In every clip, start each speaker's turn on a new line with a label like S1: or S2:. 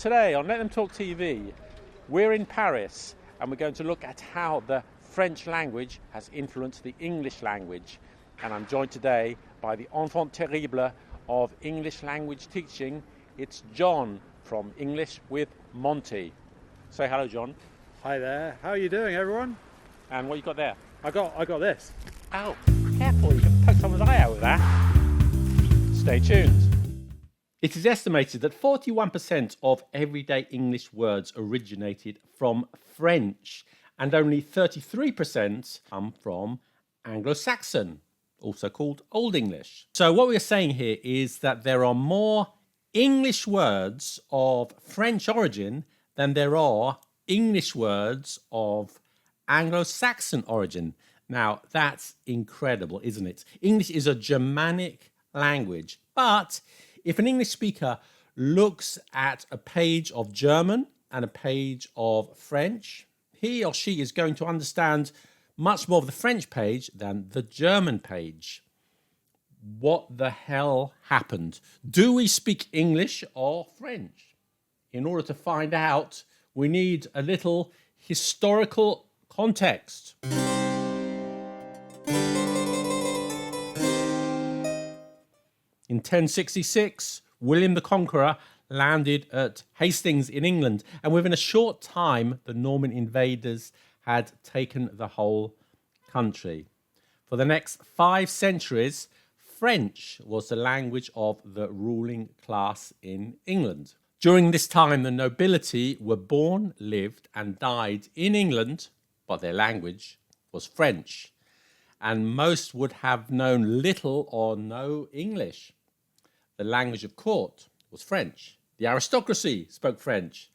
S1: Today on Let Them Talk TV, we're in Paris and we're going to look at how the French language has influenced the English language. And I'm joined today by the enfant terrible of English language teaching. It's John from English with Monty. Say hello, John.
S2: Hi there. How are you doing, everyone?
S1: And what you got there?
S2: I got this.
S1: Ow, careful, you can poke someone's eye out with that. Stay tuned. It is estimated that 41% of everyday English words originated from French and only 33% come from Anglo-Saxon, also called Old English. So what we're saying here is that there are more English words of French origin than there are English words of Anglo-Saxon origin. Now, that's incredible, isn't it? English is a Germanic language, but if an English speaker looks at a page of German and a page of French, he or she is going to understand much more of the French page than the German page. What the hell happened? Do we speak English or French? In order to find out, we need a little historical context. In 1066, William the Conqueror landed at Hastings in England, and within a short time, the Norman invaders had taken the whole country. For the next 5 centuries, French was the language of the ruling class in England. During this time, the nobility were born, lived, and died in England, but their language was French, and most would have known little or no English. The language of court was French. The aristocracy spoke French.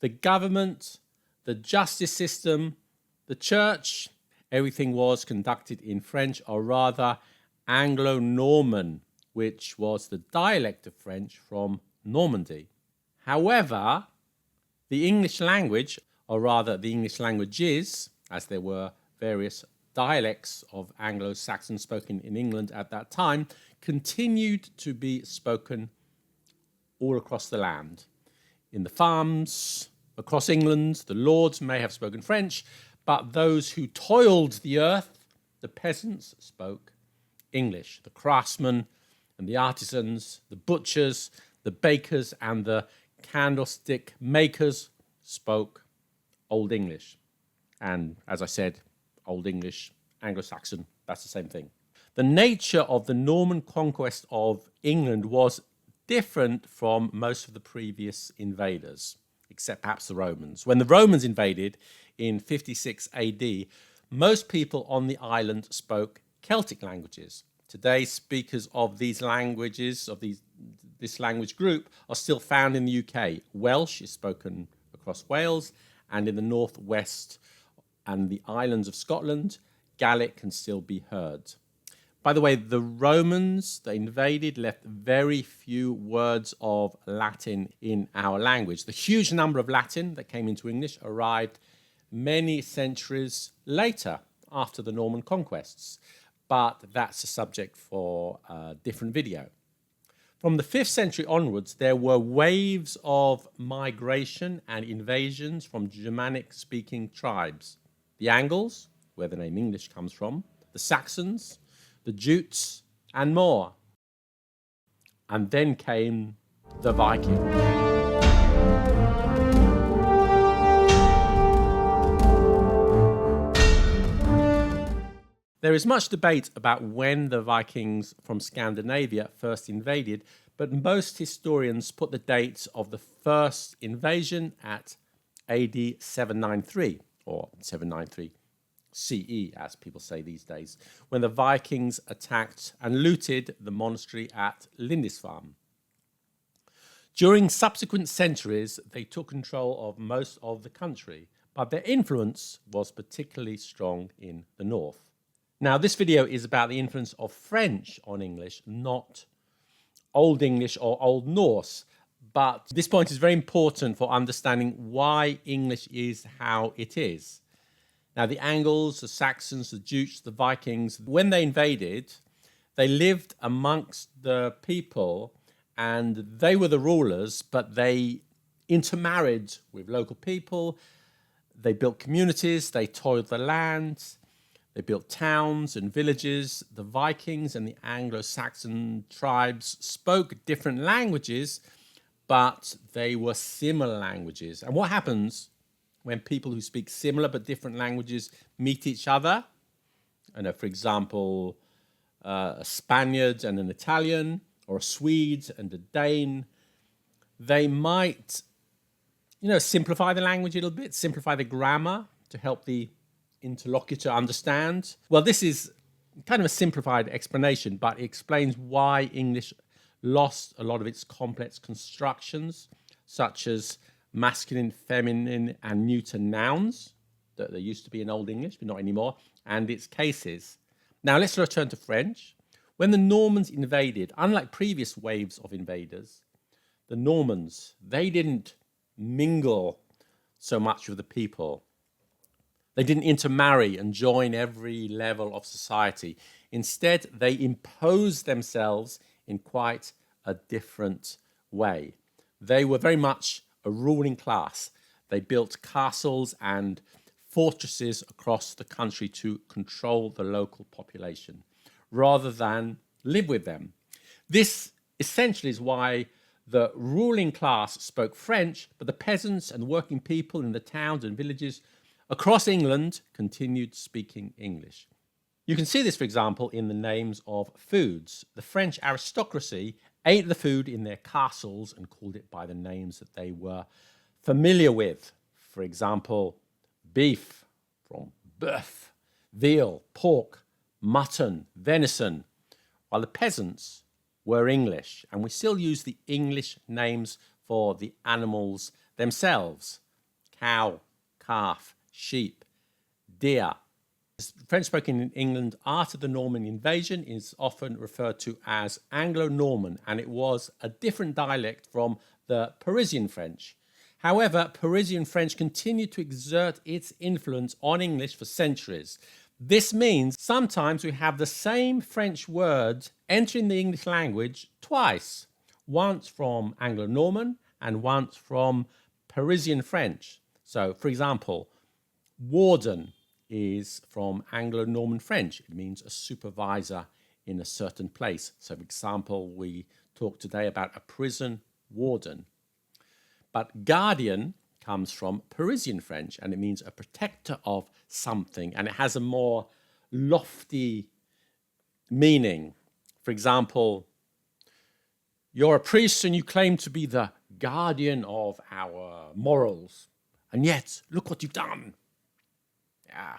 S1: The government, the justice system, the church, everything was conducted in French, or rather Anglo-Norman, which was the dialect of French from Normandy. However, the English language, or rather the English languages, as there were various dialects of Anglo-Saxon spoken in England at that time, continued to be spoken all across the land. In the farms across England, the lords may have spoken French, but those who toiled the earth, the peasants, spoke English. The craftsmen and the artisans, the butchers, the bakers, and the candlestick makers spoke Old English. And as I said, Old English, Anglo-Saxon, that's the same thing. The nature of the Norman conquest of England was different from most of the previous invaders, except perhaps the Romans. When the Romans invaded in 56 AD, most people on the island spoke Celtic languages. Today, speakers of these languages, of this language group, are still found in the UK. Welsh is spoken across Wales, and in the northwest and the islands of Scotland, Gaelic can still be heard. By the way, the Romans, they invaded, left very few words of Latin in our language. The huge number of Latin that came into English arrived many centuries later, after the Norman conquests. But that's a subject for a different video. From the 5th century onwards, there were waves of migration and invasions from Germanic-speaking tribes. The Angles, where the name English comes from, the Saxons, the Jutes, and more. And then came the Vikings. There is much debate about when the Vikings from Scandinavia first invaded, but most historians put the date of the first invasion at AD 793, or 793 CE, as people say these days, when the Vikings attacked and looted the monastery at Lindisfarne. During subsequent centuries, they took control of most of the country, but their influence was particularly strong in the north. Now, this video is about the influence of French on English, not Old English or Old Norse, but this point is very important for understanding why English is how it is. Now, the Angles, the Saxons, the Jutes, the Vikings, when they invaded, they lived amongst the people and they were the rulers, but they intermarried with local people. They built communities, they toiled the land, they built towns and villages. The Vikings and the Anglo-Saxon tribes spoke different languages, but they were similar languages. And what happens when people who speak similar but different languages meet each other? For example, a Spaniard and an Italian, or a Swede and a Dane, they might, simplify the language a little bit, simplify the grammar to help the interlocutor understand. Well, this is kind of a simplified explanation, but it explains why English lost a lot of its complex constructions, such as masculine, feminine, and neuter nouns that there used to be in Old English, but not anymore, and its cases. Now, let's return to French. When the Normans invaded, unlike previous waves of invaders, the Normans, they didn't mingle so much with the people. They didn't intermarry and join every level of society. Instead, they imposed themselves in quite a different way. They were very much a ruling class. They built castles and fortresses across the country to control the local population rather than live with them. This essentially is why the ruling class spoke French, but the peasants and working people in the towns and villages across England continued speaking English. You can see this, for example, in the names of foods. The French aristocracy ate the food in their castles and called it by the names that they were familiar with. For example, beef from bœuf, veal, pork, mutton, venison, while the peasants were English. And we still use the English names for the animals themselves: cow, calf, sheep, deer. French spoken in England after the Norman invasion is often referred to as Anglo-Norman, and it was a different dialect from the Parisian French. However, Parisian French continued to exert its influence on English for centuries. This means sometimes we have the same French word entering the English language twice, once from Anglo-Norman and once from Parisian French. So, for example, warden is from Anglo-Norman French. It means a supervisor in a certain place. So, for example, we talk today about a prison warden. But guardian comes from Parisian French, and it means a protector of something, and it has a more lofty meaning. For example, you're a priest and you claim to be the guardian of our morals, and yet look what you've done. Yeah.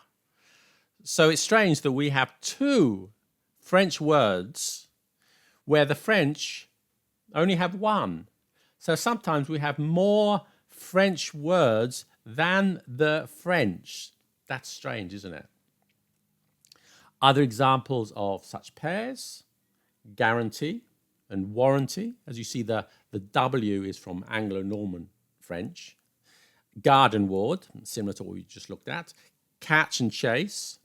S1: So it's strange that we have two French words where the French only have one. So sometimes we have more French words than the French. That's strange, isn't it? Other examples of such pairs: guarantee and warranty. As you see, the W is from Anglo-Norman French. Garden ward, similar to what we just looked at. Catch and chase,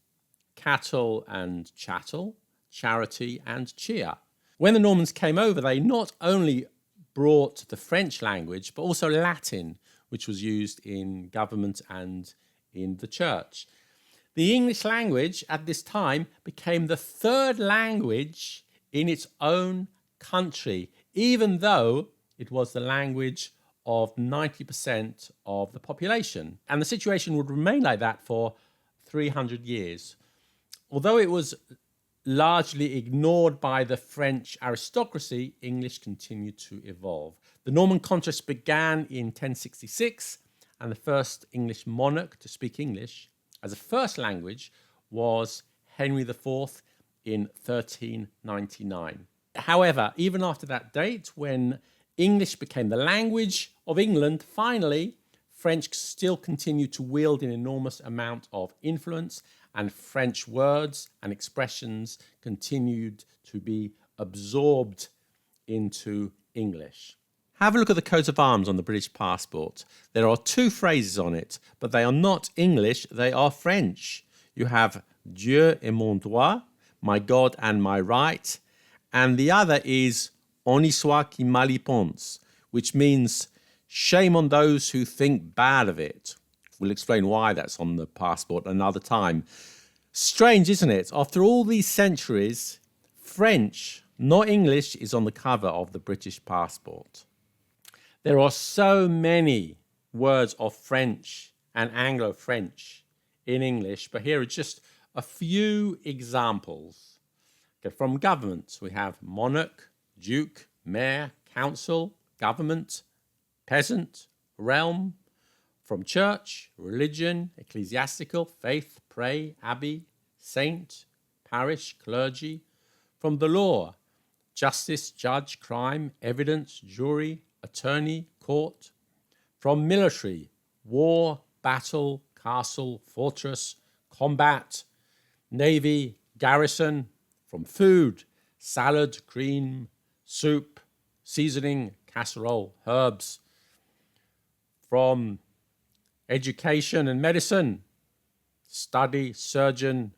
S1: cattle and chattel, charity and cheer. When the Normans came over, they not only brought the French language, but also Latin, which was used in government and in the church. The English language at this time became the third language in its own country, even though it was the language of 90% of the population. And the situation would remain like that for 300 years. Although it was largely ignored by the French aristocracy, English continued to evolve. The Norman Conquest began in 1066, and the first English monarch to speak English as a first language was Henry IV in 1399. However, even after that date, when English became the language of England, finally, French still continued to wield an enormous amount of influence, and French words and expressions continued to be absorbed into English. Have a look at the coat of arms on the British passport. There are two phrases on it, but they are not English, they are French. You have Dieu est mon droit, my God and my right, and the other is On y soit qui mal y pense, which means Shame on those who think bad of it. We'll explain why that's on the passport another time. Strange, isn't it? After all these centuries, French, not English, is on the cover of the British passport. There are so many words of French and Anglo-French in English, but here are just a few examples. Okay, from government, we have monarch, duke, mayor, council, government, peasant, realm. From church, religion, ecclesiastical, faith, pray, abbey, saint, parish, clergy. From the law, justice, judge, crime, evidence, jury, attorney, court. From military, war, battle, castle, fortress, combat, navy, garrison. From food, salad, cream, soup, seasoning, casserole, herbs. From education and medicine, study, surgeon,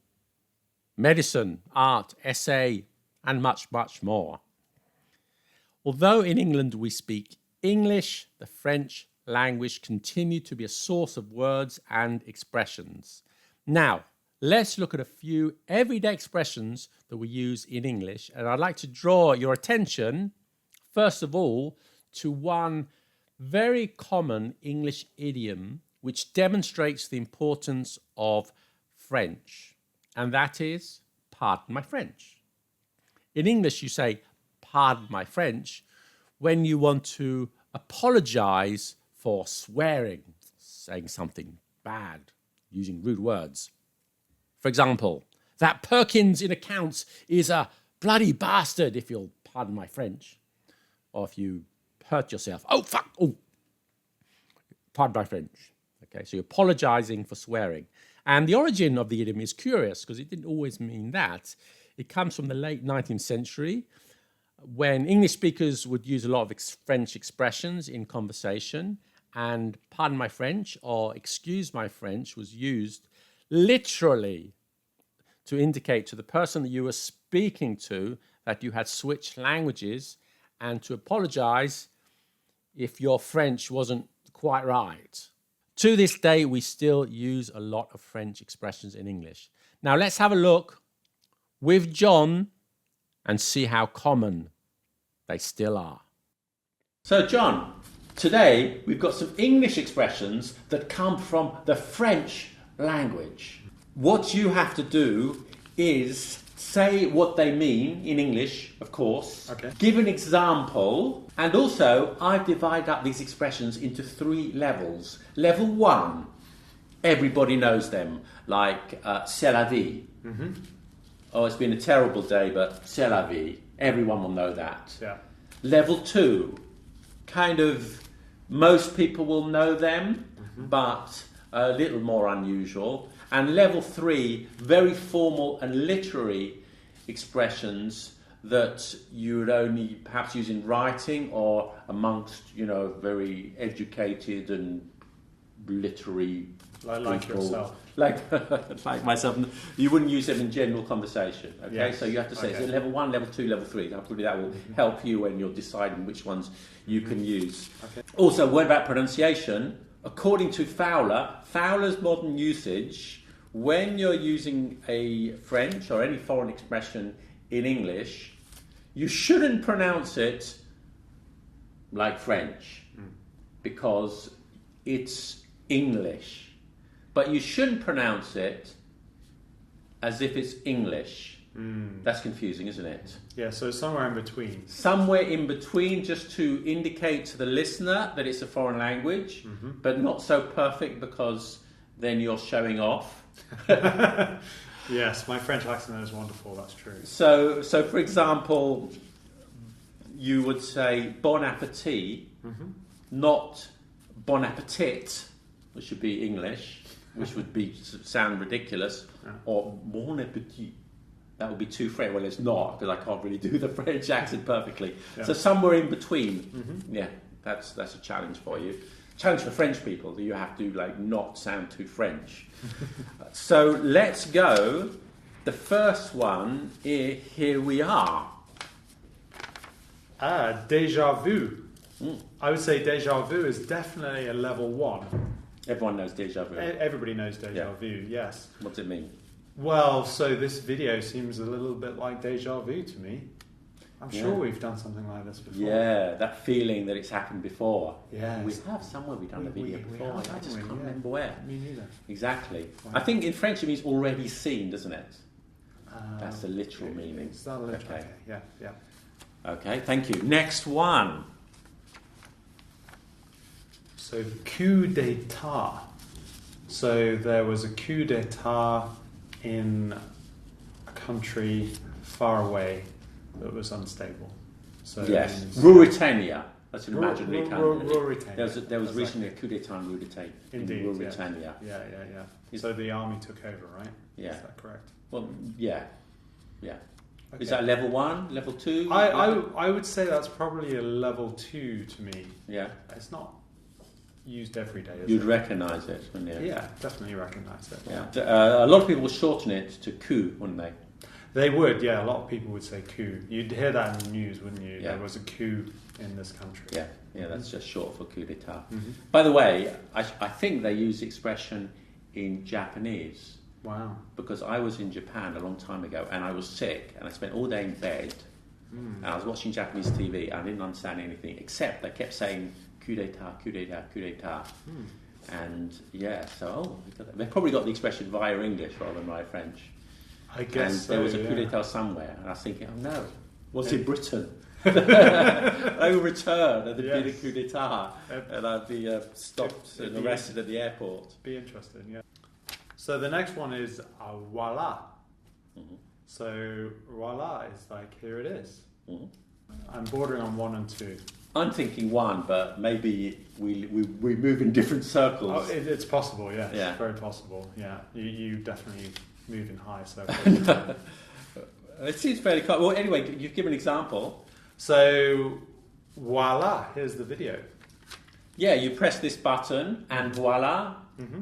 S1: medicine, art, essay, and much, much more. Although in England we speak English, the French language continued to be a source of words and expressions. Now, let's look at a few everyday expressions that we use in English, and I'd like to draw your attention, first of all, to one very common English idiom which demonstrates the importance of French, and that is, pardon my French. In English, you say, pardon my French, when you want to apologize for swearing, saying something bad, using rude words. For example, that Perkins in accounts is a bloody bastard, if you'll pardon my French. Or if you hurt yourself, oh, fuck, oh, pardon my French. Okay, so you're apologizing for swearing. And the origin of the idiom is curious because it didn't always mean that. It comes from the late 19th century when English speakers would use a lot of French expressions in conversation, and pardon my French or excuse my French was used literally to indicate to the person that you were speaking to that you had switched languages and to apologize if your French wasn't quite right. To this day, we still use a lot of French expressions in English. Now let's have a look with John and see how common they still are. So John, today we've got some English expressions that come from the French language. What you have to do is say what they mean in English, of course.
S2: Okay.
S1: Give an example. And also, I've divided up these expressions into 3 levels. Level 1, everybody knows them, like c'est la vie. Mm-hmm. Oh, it's been a terrible day, but c'est la vie. Everyone will know that.
S2: Yeah.
S1: Level 2, kind of most people will know them, but a little more unusual. And level 3, very formal and literary expressions that you would only perhaps use in writing or amongst, very educated and literary
S2: Like
S1: people.
S2: yourself.
S1: Like myself. You wouldn't use them in general conversation, okay?
S2: Yes.
S1: So you have to say,
S2: Okay.
S1: so level 1, level 2, level 3. Hopefully that will help you when you're deciding which ones you can use.
S2: Okay.
S1: Also, a word about pronunciation. According to Fowler's modern usage, when you're using a French or any foreign expression in English, you shouldn't pronounce it like French because it's English. But you shouldn't pronounce it as if it's English. That's confusing, isn't it?
S2: Yeah, so somewhere in between.
S1: Somewhere in between, just to indicate to the listener that it's a foreign language, but not so perfect because then you're showing off.
S2: Yes, my French accent is wonderful, that's true.
S1: So for example, you would say bon appetit, not bon appetit, which should be English, which would sound ridiculous, or bon appetit. That would be too French. Well, it's not, because I can't really do the French accent perfectly.
S2: Yeah.
S1: So somewhere in between. Yeah, that's a challenge for you. Challenge for French people, that you have to not sound too French. So let's go. The first one, here we are.
S2: Ah, déjà vu. I would say Deja Vu is definitely a level 1.
S1: Everyone knows Deja Vu.
S2: Everybody knows Deja Vu, yes.
S1: What's it mean?
S2: Well, so this video seems a little bit like Deja Vu to me. I'm sure we've done something like this before.
S1: Yeah, that feeling that it's happened before.
S2: Yes.
S1: We have somewhere we've done a video before.
S2: have,
S1: I just
S2: haven't we?
S1: can't
S2: Yeah.
S1: remember where.
S2: Me neither.
S1: Exactly.
S2: Wow.
S1: I think in French it means already seen, doesn't it? That's the literal
S2: okay.
S1: meaning.
S2: Is that literal?
S1: Okay.
S2: Okay. Yeah.
S1: Okay, thank you. Next one.
S2: So coup d'état. So there was a coup d'état in a country far away that was unstable. So
S1: Yes,
S2: it means-
S1: Ruritania. That's an imaginary country.
S2: Ruritania.
S1: There was
S2: That's
S1: recently a coup d'état in Ruritania.
S2: Indeed,
S1: In Ruritania.
S2: Yeah. So the army took over, right?
S1: Yeah.
S2: Is that correct?
S1: Well, yeah. Yeah.
S2: Okay.
S1: Is that level 1, level 2?
S2: I would say that's probably a level 2 to me.
S1: Yeah.
S2: It's not used every day, is
S1: You'd
S2: it?
S1: recognise it, wouldn't you?
S2: Yeah, definitely recognise it.
S1: Yeah. A lot of people will shorten it to coup, wouldn't they?
S2: They would, yeah. A lot of people would say coup. You'd hear that in the news, wouldn't you?
S1: Yeah.
S2: There was a coup in this country.
S1: Yeah, that's just short for coup d'état.
S2: Mm-hmm.
S1: By the way, I think they use the expression in Japanese
S2: Wow.
S1: because I was in Japan a long time ago and I was sick and I spent all day in bed and I was watching Japanese TV and I didn't understand anything except they kept saying coup d'état, coup d'état, coup d'état. And they probably got the expression via English rather than via French.
S2: I guess
S1: And
S2: so,
S1: there was a
S2: yeah.
S1: coup d'état somewhere and I was thinking, oh no, what's in Britain? I will return and there'd be the coup d'état and I'd be stopped and arrested at the airport.
S2: Be interesting, yeah. So the next one is voila.
S1: Mm-hmm.
S2: So voila is like, here it is.
S1: Mhm.
S2: I'm bordering on 1 and 2.
S1: I'm thinking 1, but maybe we move in different circles.
S2: Oh, it's possible, yeah.
S1: Yeah.
S2: It's very possible, yeah. You definitely move in high circles.
S1: It seems fairly cool. Well, anyway, you've given an example.
S2: So voila, here's the video.
S1: Yeah, you press this button and voila,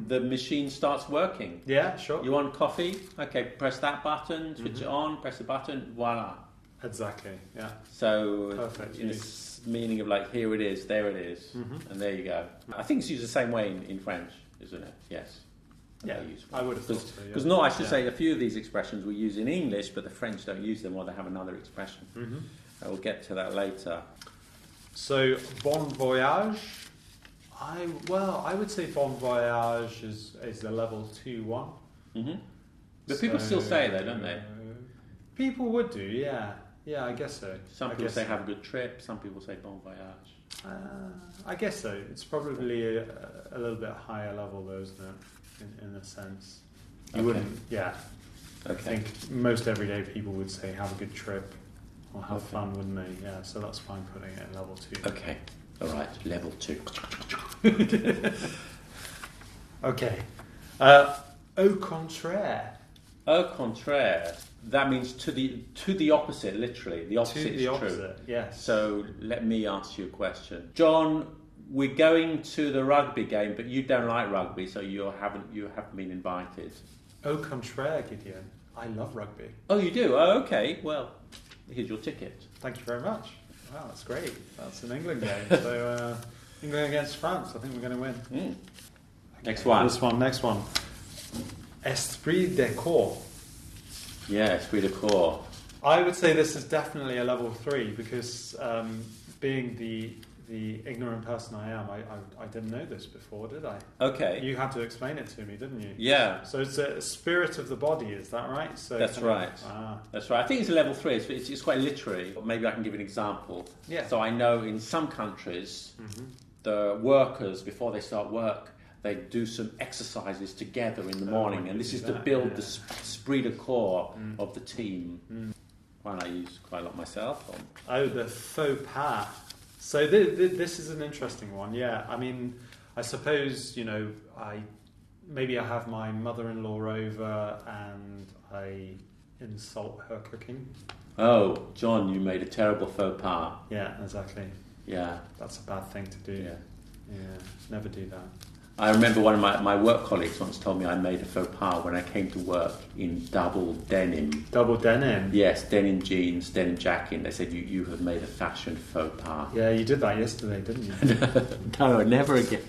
S1: the machine starts working.
S2: Yeah, sure.
S1: You want coffee? Okay, press that button, switch it on, press the button, voila.
S2: Exactly, yeah.
S1: So,
S2: Perfect,
S1: in
S2: yes.
S1: this meaning of like, here it is, there it is, and there you go. I think it's used the same way in French, isn't it? Yes.
S2: Yeah,
S1: Very useful.
S2: I would have thought so, yeah.
S1: Because I should say, a few of these expressions we use in English, but the French don't use them, or they have another expression. We'll get to that later.
S2: So bon voyage. I would say bon voyage is a level 2-1.
S1: But people still say that, don't they?
S2: People would do, yeah. Yeah, I guess so.
S1: Some people say have a good trip, some people say bon voyage.
S2: I guess so. It's probably a little bit higher level though, isn't it? In a sense. You
S1: Okay.
S2: wouldn't, yeah.
S1: Okay.
S2: I think most everyday people would say have a good trip or have fun, wouldn't they? Yeah, so that's fine putting it in level 2.
S1: Okay. All right. Level 2.
S2: Okay. Au contraire.
S1: Au contraire. That means to the opposite, literally. The opposite
S2: To
S1: is
S2: the
S1: true.
S2: opposite, yes.
S1: So let me ask you a question. John, we're going to the rugby game, but you don't like rugby, so you haven't been invited.
S2: Au contraire, Gideon. I love rugby.
S1: Oh, you do? Oh, okay. Well, here's your ticket.
S2: Thank you very much. Wow, that's great. That's an England game. So England against France. I think we're going to win.
S1: Mm. Next one.
S2: Next one. Esprit de corps.
S1: Yeah, esprit de corps.
S2: I would say this is definitely a level 3 because being the ignorant person I am, I didn't know this before, did I?
S1: Okay.
S2: You had to explain it to me, didn't you?
S1: Yeah.
S2: So it's a spirit of the body, is that right? So
S1: That's right.
S2: Ah.
S1: That's right. I think it's a level 3. It's quite literary. Maybe I can give an example.
S2: Yeah.
S1: So I know in some countries, the workers, before they start work, they do some exercises together in the morning, and this is to build the esprit de corps of the team. One I use quite a lot myself.
S2: Oh, the faux pas. So this is an interesting one. Yeah, I mean, I suppose maybe I have my mother-in-law over and I insult her cooking.
S1: Oh, John, you made a terrible faux pas.
S2: Yeah, exactly.
S1: Yeah.
S2: That's a bad thing to do.
S1: Yeah.
S2: Yeah, never do that.
S1: I remember one of my work colleagues once told me I made a faux pas when I came to work in double denim.
S2: Double denim?
S1: Yes, denim jeans, denim jacket. They said, you have made a fashion faux pas.
S2: Yeah, you did that yesterday, didn't you?
S1: No, never again.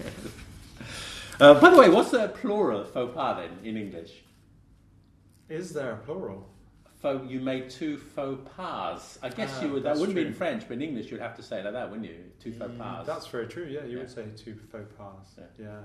S1: By the way, what's the plural of faux pas then in English?
S2: Is there a plural?
S1: You made 2 faux pas. I guess you would. That
S2: That's
S1: wouldn't be
S2: true.
S1: in French, but in English you'd have to say it like that, wouldn't you? 2 faux pas.
S2: That's very true, yeah. You
S1: Yeah.
S2: would say 2 faux pas. Yeah.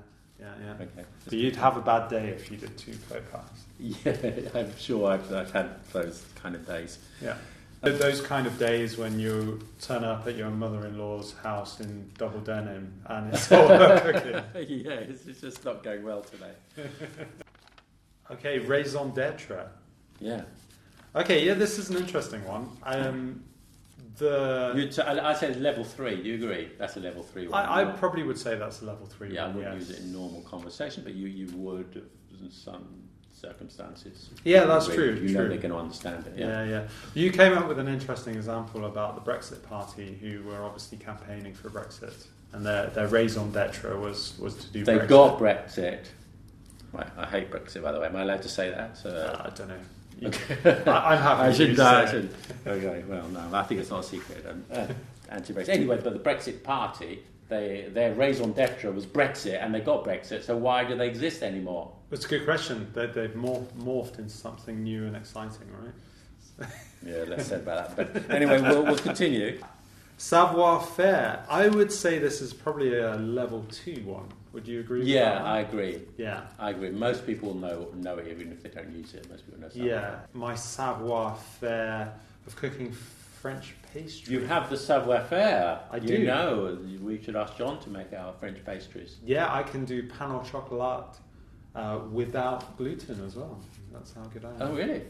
S1: Okay.
S2: So you'd have a bad day if you did 2 faux pas.
S1: Yeah, I'm sure I've had those kind of days.
S2: Yeah. Those kind of days when you turn up at your mother-in-law's house in double denim and it's all about cooking.
S1: Yeah, it's just not going well today.
S2: Okay, raison d'etre.
S1: Yeah.
S2: Okay, yeah, this is an interesting one.
S1: I said level 3. Do you agree? That's a level 3 one.
S2: I probably would say that's a level 3
S1: Yeah, I
S2: one.
S1: wouldn't
S2: Yes.
S1: use it in normal conversation, but you would in some circumstances.
S2: Yeah, that's
S1: Where
S2: true.
S1: You know
S2: true.
S1: they're going to understand it. Yeah.
S2: Yeah. You came up with an interesting example about the Brexit Party, who were obviously campaigning for Brexit, and their raison d'etre was to do.
S1: They
S2: Brexit.
S1: got Brexit. Right, I hate Brexit, by the way. Am I allowed to say that?
S2: I don't know.
S1: Okay.
S2: I'm happy.
S1: I
S2: for you
S1: should.
S2: to
S1: I
S2: say.
S1: should. Okay. Well, no, I think it's not a secret. Anti-Brexit. Anyway, but the Brexit Party, their raison d'etre was Brexit, and they got Brexit. So why do they exist anymore?
S2: It's a good question. They've morphed into something new and exciting, right?
S1: Yeah, less said about that. But anyway, we'll continue.
S2: Savoir-faire. I would say this is probably a level 2 one. Would you agree with that?
S1: Yeah,
S2: one?
S1: I agree.
S2: Yeah.
S1: I agree. Most people know it, even if they don't use it. Most people know something.
S2: Yeah. My savoir-faire of cooking French pastry.
S1: You have the savoir-faire.
S2: I
S1: You
S2: do.
S1: know, we should ask John to make our French pastries.
S2: Yeah, I can do pain au chocolat without gluten as well. That's how good I am.
S1: Oh, really?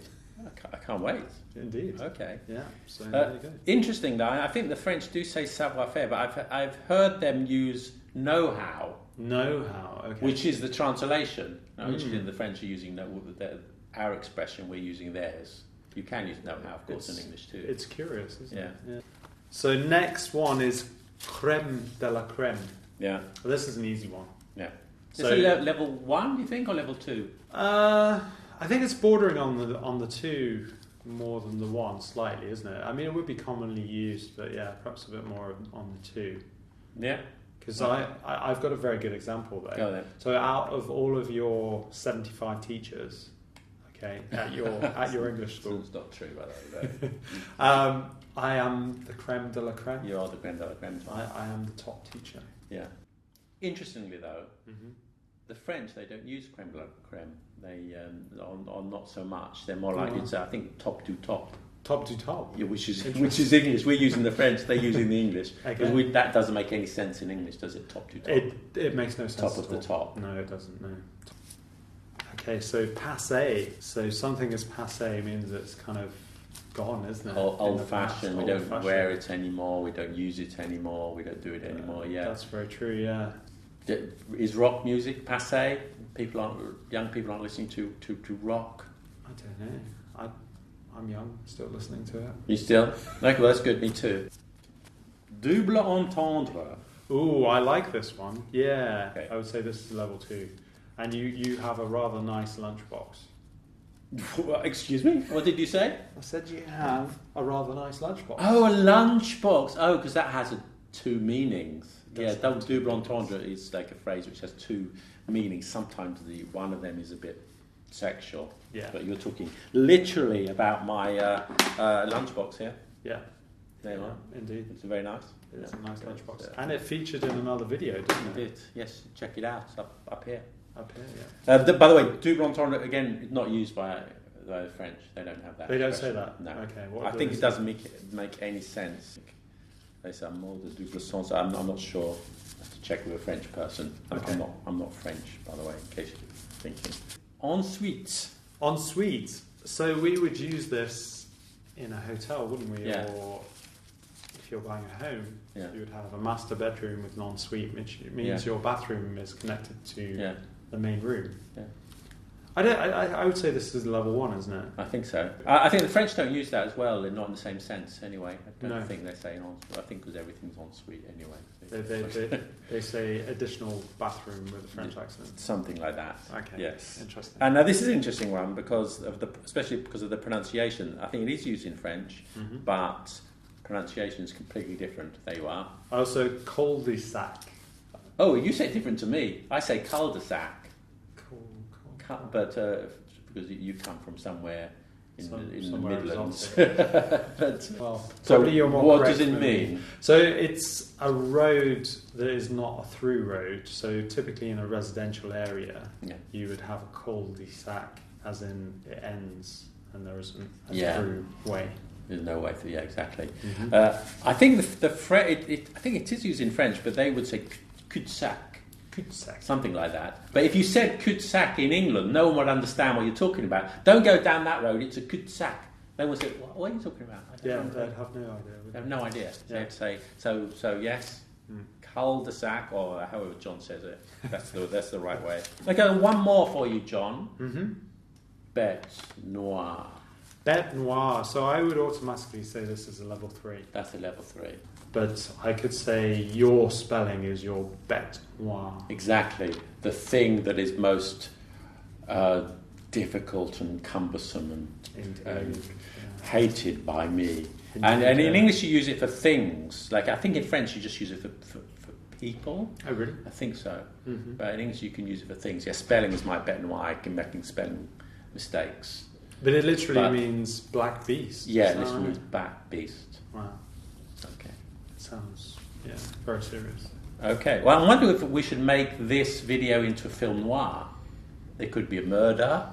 S1: I can't wait.
S2: Indeed.
S1: Okay.
S2: Yeah. So there you go.
S1: Interesting, though. I think the French do say savoir-faire, but I've heard them use know-how,
S2: Know-how. Okay.
S1: which is the translation. Which is the French are using our expression. We're using theirs. You can use know-how, of course, in English too.
S2: It's curious, isn't
S1: Yeah.
S2: it? Yeah. So next one is crème de la crème.
S1: Yeah.
S2: Well, this is an easy one.
S1: Yeah.
S2: So-
S1: Is it level 1, do you think, or level 2?
S2: I think it's bordering on the 2 more than the 1 slightly, isn't it? I mean, it would be commonly used, but yeah, perhaps a bit more on the 2.
S1: Yeah.
S2: Because I've got a very good example there.
S1: Go then.
S2: So out of all of your 75 teachers, okay, at your English school,
S1: It's not true, by the way.
S2: I am the crème de la crème.
S1: You are the creme de la creme.
S2: I am the top teacher.
S1: Yeah. Interestingly, though,
S2: Mm-hmm.
S1: the French, they don't use creme de la creme. They are not so much. They're more like it's I think top to top,
S2: Top to top.
S1: yeah, which is English. We're using the French. They're using the English.
S2: Okay.
S1: But that doesn't make any sense in English, does it? Top to top.
S2: It makes no sense.
S1: Top of
S2: at
S1: the
S2: all.
S1: top.
S2: No, it doesn't. No. Okay, so passé. So something is passé means it's kind of gone, isn't it?
S1: Old fashioned. We don't
S2: Old-fashioned.
S1: wear it anymore. We don't use it anymore. We don't do it anymore. Yeah.
S2: That's very true. Yeah.
S1: Is rock music passé? Young people aren't listening to rock.
S2: I don't know. I'm young, still listening to it.
S1: You still? Okay, well, that's good. Me too. Double entendre.
S2: Ooh, I like this one. Yeah,
S1: Okay.
S2: I would say this is level 2. And you have a rather nice lunchbox.
S1: Excuse me? What did you say?
S2: I said you have a rather nice lunchbox.
S1: Oh, a lunchbox. Oh, because that has 2 meanings.
S2: Does
S1: Yeah,
S2: have two
S1: double entendre is like a phrase which has 2 meanings. Sometimes one of them is a bit sexual.
S2: Yeah.
S1: But you're talking literally about my lunchbox here.
S2: Yeah.
S1: There you are.
S2: Indeed.
S1: It's very nice.
S2: It's
S1: Yeah.
S2: a nice lunchbox.
S1: Yeah.
S2: And it featured in another video, didn't
S1: You
S2: it?
S1: did. Yes, check it out. It's up here.
S2: Up here, yeah.
S1: By the way, double entendre, again, not used by the French. They don't have that.
S2: They don't say
S1: expression.
S2: that?
S1: No.
S2: Okay, what
S1: I
S2: do
S1: think
S2: they
S1: it
S2: say?
S1: doesn't make any sense. They say mot de double sens. I'm not sure. I have to check with a French person.
S2: Okay.
S1: I'm not French, by the way, in case you're thinking. Ensuite.
S2: Ensuite, so we would use this in a hotel, wouldn't we?
S1: Yeah.
S2: Or if you're buying a home,
S1: Yeah.
S2: you would have a master bedroom with an ensuite, which means
S1: Yeah.
S2: your bathroom is connected to
S1: Yeah.
S2: the main room.
S1: Yeah.
S2: I would say this is level 1, isn't it?
S1: I think so. I think the French don't use that as well, and not in the same sense anyway. I don't
S2: No.
S1: think they say I think because everything's en suite anyway.
S2: They say additional bathroom with a French accent.
S1: Something like that.
S2: Okay.
S1: Yes.
S2: Interesting.
S1: And now this is an interesting one because especially because of the pronunciation. I think it is used in French, but pronunciation is completely different. There you are.
S2: Also, cul-de-sac.
S1: Oh, you say it different to me. I say cul-de-sac. But because you come from somewhere in the
S2: somewhere
S1: Midlands.
S2: Well,
S1: So
S2: probably you're more
S1: what
S2: correct
S1: does it
S2: than me.
S1: mean?
S2: So it's a road that is not a through road. So typically in a residential area, you would have a cul-de-sac, as in it ends and there isn't a through way.
S1: There's no way through. Yeah, exactly.
S2: Mm-hmm.
S1: I think I think it is used in French, but they would say cul-de-sac.
S2: Cul-de-sac.
S1: Something like that. But if you said cul-de-sac in England, no one would understand what you're talking about. Don't go down that road, it's a cul-de-sac. They would say, what are you talking about?
S2: They'd have no idea.
S1: They have no idea. So
S2: Yeah.
S1: they'd say, so yes, cul-de-sac, or however John says it. That's the right way. Okay, one more for you, John.
S2: Mm-hmm.
S1: Bête noire.
S2: Bête noire. So I would automatically say this is a level 3.
S1: That's a level 3.
S2: But I could say your spelling is your bête noire.
S1: Exactly. The thing that is most difficult and cumbersome and hated by me. And in English you use it for things. Like I think in French you just use it for people.
S2: Oh, really?
S1: I think so.
S2: Mm-hmm.
S1: But in English you can use it for things. Yeah, spelling is my bête noire. I can make spelling mistakes.
S2: But it literally means black beast.
S1: Yeah, it literally means black beast.
S2: Wow.
S1: Okay.
S2: Sounds, very serious.
S1: Okay. Well, I'm wondering if we should make this video into a film noir. There could be a murder,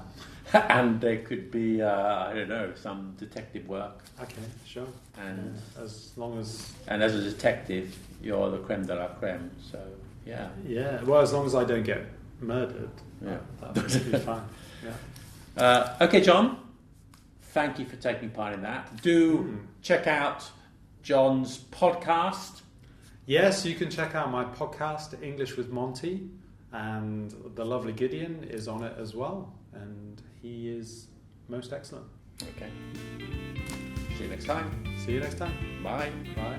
S1: and there could be, I don't know, some detective work.
S2: Okay, sure.
S1: And
S2: as long as...
S1: And as a detective, you're the creme de la creme, so, yeah.
S2: Yeah, well, as long as I don't get murdered,
S1: Yeah.
S2: that would be fine. Yeah.
S1: Okay, John, thank you for taking part in that. Do check out John's podcast.
S2: Yes, you can check out my podcast, English with Monty, and the lovely Gideon is on it as well, and he is most excellent.
S1: Okay. See you next time.
S2: See you next time.
S1: Bye.
S2: Bye.